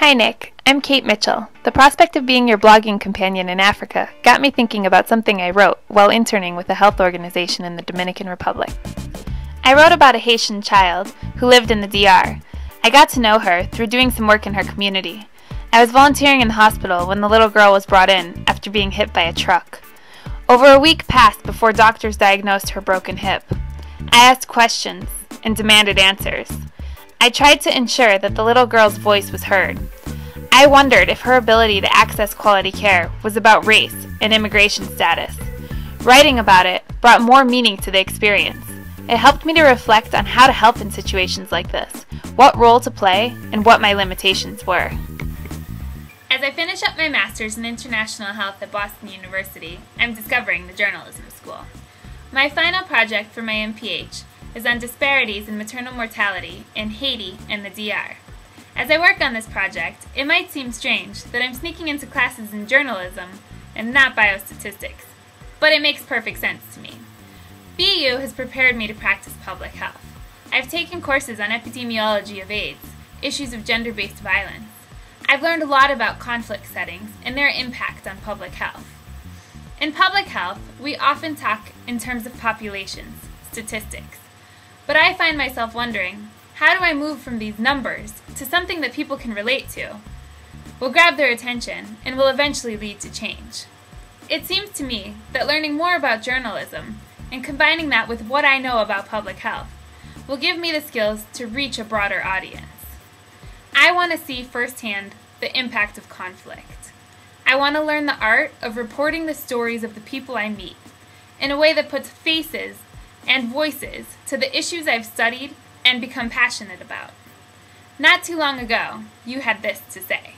Hi Nick, I'm Kate Mitchell. The prospect of being your blogging companion in Africa got me thinking about something I wrote while interning with a health organization in the Dominican Republic. I wrote about a Haitian child who lived in the DR. I got to know her through doing some work in her community. I was volunteering in the hospital when the little girl was brought in after being hit by a truck. Over a week passed before doctors diagnosed her broken hip. I asked questions and demanded answers. I tried to ensure that the little girl's voice was heard. I wondered if her ability to access quality care was about race and immigration status. Writing about it brought more meaning to the experience. It helped me to reflect on how to help in situations like this, what role to play, and what my limitations were. As I finish up my master's in international health at Boston University, I'm discovering the journalism school. My final project for my MPH is on disparities in maternal mortality in Haiti and the DR. As I work on this project, it might seem strange that I'm sneaking into classes in journalism and not biostatistics, but it makes perfect sense to me. BU has prepared me to practice public health. I've taken courses on epidemiology of AIDS, issues of gender-based violence. I've learned a lot about conflict settings and their impact on public health. In public health, we often talk in terms of populations, statistics. But I find myself wondering, how do I move from these numbers to something that people can relate to, will grab their attention, and will eventually lead to change? It seems to me that learning more about journalism and combining that with what I know about public health will give me the skills to reach a broader audience. I want to see firsthand the impact of conflict. I want to learn the art of reporting the stories of the people I meet in a way that puts faces and voices to the issues I've studied and become passionate about. Not too long ago, you had this to say.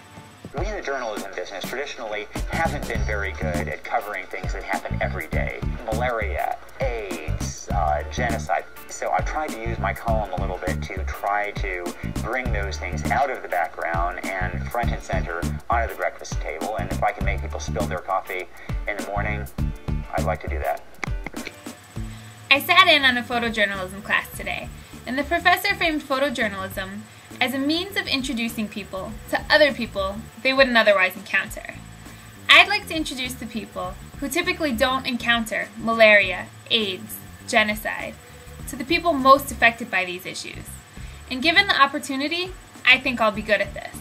We in the journalism business traditionally haven't been very good at covering things that happen every day. Malaria, AIDS, genocide. So I've tried to use my column a little bit to try to bring those things out of the background and front and center onto the breakfast table. And if I can make people spill their coffee in the morning, I'd like to do that. I sat in on a photojournalism class today, and the professor framed photojournalism as a means of introducing people to other people they wouldn't otherwise encounter. I'd like to introduce the people who typically don't encounter malaria, AIDS, genocide, to the people most affected by these issues. And given the opportunity, I think I'll be good at this.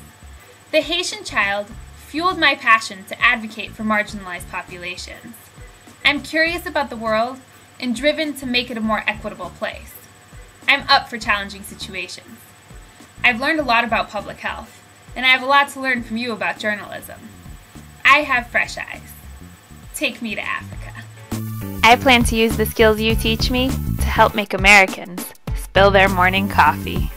The Haitian child fueled my passion to advocate for marginalized populations. I'm curious about the world and driven to make it a more equitable place. I'm up for challenging situations. I've learned a lot about public health, and I have a lot to learn from you about journalism. I have fresh eyes. Take me to Africa. I plan to use the skills you teach me to help make Americans spill their morning coffee.